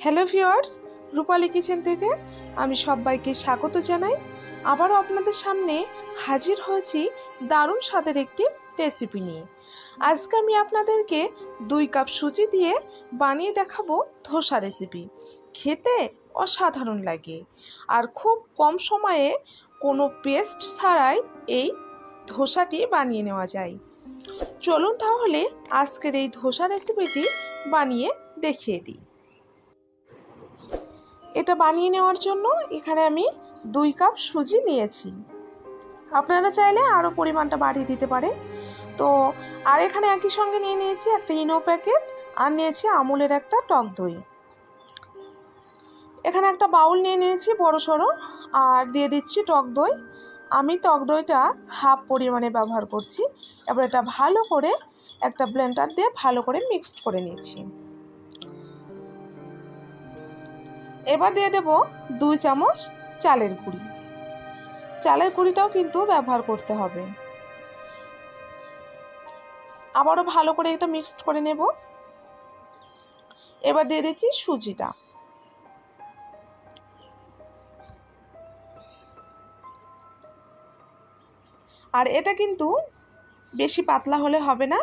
Hello viewers, রূপালী kitchen থেকে আমি সবাইকে স্বাগত জানাই। আবারও আপনাদের সামনে হাজির হয়েছি দারুণ স্বাদের একটি রেসিপি নিয়ে। আজকে আমি আপনাদেরকে 2 কাপ সুজি দিয়ে বানিয়ে দেখাবো ধোসা রেসিপি। খেতে অসাধারণ লাগে আর খুব কম সময়ে কোনো পেস্ট ছাড়াই এই ধোসাটি বানিয়ে নেওয়া যায়। চলুন তাহলে আজকের এই ধোসা রেসিপিটি বানিয়ে দেখিয়ে দিই। এটা বানিয়ে নেওয়ার জন্য এখানে আমি 2 কাপ সুজি নিয়েছি। আপনারা চাইলে আরও পরিমাণটা বাড়িয়ে দিতে পারেন। তো আর এখানে একই সঙ্গে নিয়ে নিয়েছি একটা ইনো প্যাকেট, আর নিয়েছি আমুলের একটা টক দই। এখানে একটা বাউল নিয়ে নিয়েছি বড় সড়ো, আর দিয়ে দিচ্ছি টক দই। আমি টক দইটা হাফ পরিমাণে ব্যবহার করছি। এবার এটা ভালো করে একটা ব্লেন্ডার দিয়ে ভালো করে মিক্সড করে নিচ্ছি। এবার দিয়ে দেব 2 চামচ চালের গুঁড়ি। চালের গুঁড়িটাও কিন্তু ব্যবহার করতে হবে। আবারও ভালো করে এটা মিক্সড করে নেব। এবার দিয়ে দিচ্ছি সুজিটা। আর এটা কিন্তু বেশি পাতলা হলে হবে না।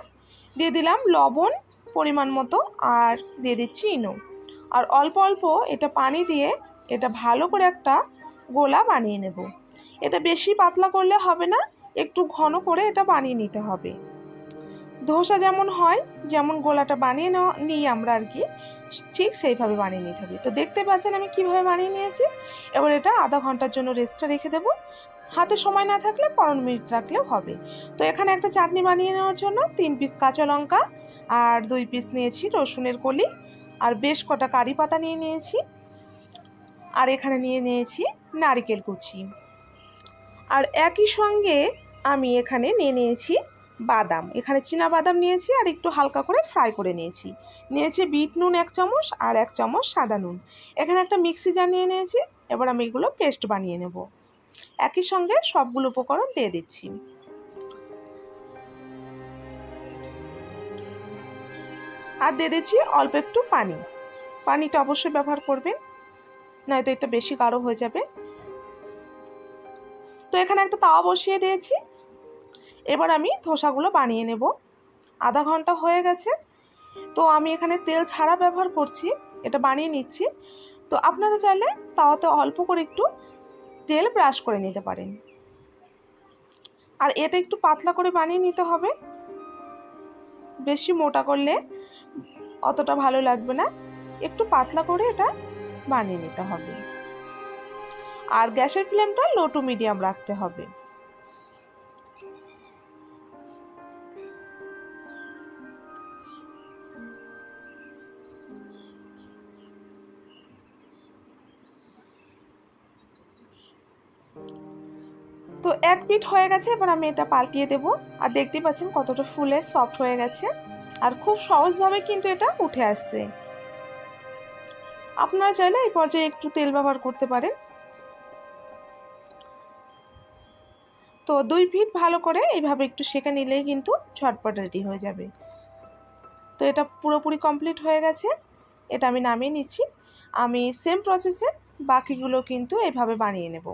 দিয়ে দিলাম লবণ পরিমাণ মতো, আর দিয়ে দিচ্ছি ইনো। আর অল্প অল্প এটা পানি দিয়ে এটা ভালো করে একটা গোলা বানিয়ে নেব। এটা বেশি পাতলা করলে হবে না, একটু ঘন করে এটা বানিয়ে নিতে হবে। ধোসা যেমন হয়, যেমন গোলাটা বানিয়ে নিই আমরা আর কি, ঠিক সেইভাবে বানিয়ে নিতে হবে। তো দেখতে পাচ্ছেন আমি কিভাবে বানিয়ে নিয়েছি। এবার এটা আধা ঘন্টার জন্য রেস্টে রেখে দেবো। হাতে সময় না থাকলে 15 মিনিট রাখলেও হবে। তো এখানে একটা চাটনি বানিয়ে নেওয়ার জন্য 3 পিস কাঁচা লঙ্কা আর 2 পিস নিয়েছি রসুনের কলি, আর বেশ কটা কারি পাতা নিয়ে নিয়েছি, আর এখানে নিয়ে নিয়েছি নারকেল কুচি। আর একই সঙ্গে আমি এখানে নিয়ে নিয়েছি বাদাম। এখানে চীনা বাদাম নিয়েছি আর একটু হালকা করে ফ্রাই করে নিয়েছি বিট নুন 1 চামচ আর 1 চামচ সাদা নুন। এখানে একটা মিক্সি জার নিয়ে নিয়েছি। এবার আমি এগুলো পেস্ট বানিয়ে নেব। একই সঙ্গে সবগুলো উপকরণ দিয়ে দিচ্ছি। আর দিয়ে দিচ্ছি অল্প একটু পানি। পানিটা অবশ্যই ব্যবহার করবেন, নয়তো এটা বেশি গাঢ় হয়ে যাবে। তো এখানে একটা তাওয়া বসিয়ে দিয়েছি। এবার আমি ধোসাগুলো বানিয়ে নেব। আধা ঘন্টা হয়ে গেছে। তো আমি এখানে তেল ছাড়া ব্যবহার করছি, এটা বানিয়ে নিচ্ছি। তো আপনারা চাইলে তাওয়াতে অল্প করে একটু তেল ব্রাশ করে নিতে পারেন। আর এটা একটু পাতলা করে বানিয়ে নিতে হবে, বেশি মোটা করলে অতটা ভালো লাগবে না। একটু পাতলা করে এটা বানিয়ে নিতে হবে। আর গ্যাসের ফ্লেমটা লো টু মিডিয়াম রাখতে হবে। তো এক পিঠ হয়ে গেছে, এবার আমি এটা পাল্টিয়ে দেব। আর দেখতেই পাচ্ছেন কতটা ফুলে সফট হয়ে গেছে, আর খুব সহজভাবে কিন্তু এটা উঠে আসছে। আপনারা চাইলে এই পর্যায়ে একটু তেল ব্যবহার করতে পারেন। তো 2 পিঠ ভালো করে এইভাবে একটু সেঁকে নিলেই কিন্তু ঝটপট রেডি হয়ে যাবে। তো এটা পুরোপুরি কমপ্লিট হয়ে গেছে। এটা আমি নামিয়ে নিচ্ছি। আমি সেম প্রসেসে বাকিগুলো কিন্তু এইভাবে বানিয়ে নেব।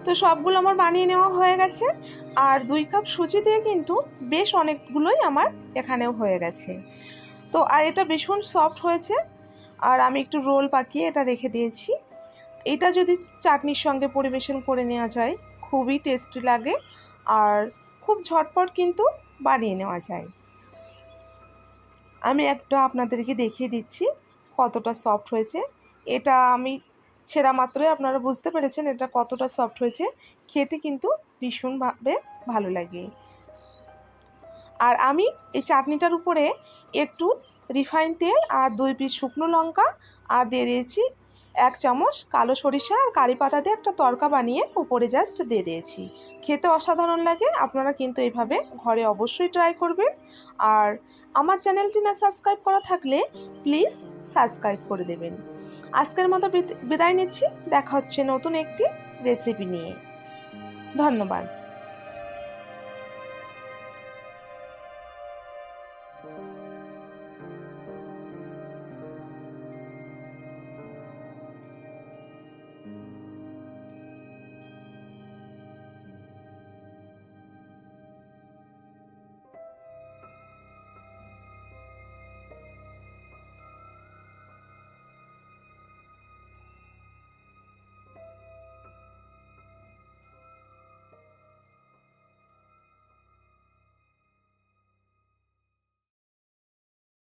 তো সবগুলো আমার বানিয়ে নেওয়া হয়ে গেছে। আর 2 কাপ সুজি দিয়ে কিন্তু বেশ অনেকগুলোই আমার এখানেও হয়ে গেছে। তো আর এটা ভীষণ সফট হয়েছে। আর আমি একটু রোল পাকিয়ে এটা রেখে দিয়েছি। এটা যদি চাটনির সঙ্গে পরিবেশন করে নেওয়া যায় খুবই টেস্টি লাগে, আর খুব ঝটপট কিন্তু বানিয়ে নেওয়া যায়। আমি একটা আপনাদেরকে দেখিয়ে দিচ্ছি কতটা সফট হয়েছে। এটা আমি ছেঁড়া মাত্রই আপনারা বুঝতে পেরেছেন এটা কতটা সফট হয়েছে। খেতে কিন্তু ভীষণভাবে ভালো লাগে। আর আমি এই চাটনিটার উপরে একটু রিফাইন তেল আর 2 পিস শুকনো লঙ্কা আর দিয়ে দিয়েছি 1 চামচ কালো সরিষা আর কারি পাতা দিয়ে একটা তড়কা বানিয়ে উপরে জাস্ট দিয়ে দিয়েছি। খেতে অসাধারণ লাগে, আপনারা কিন্তু এইভাবে ঘরে অবশ্যই ট্রাই করবেন। আর আমার চ্যানেলটি না সাবস্ক্রাইব করা থাকলে প্লিজ সাবস্ক্রাইব করে দেবেন। আজকের মতো বিদায় নিচ্ছি, দেখা হচ্ছে নতুন একটি রেসিপি নিয়ে। ধন্যবাদ।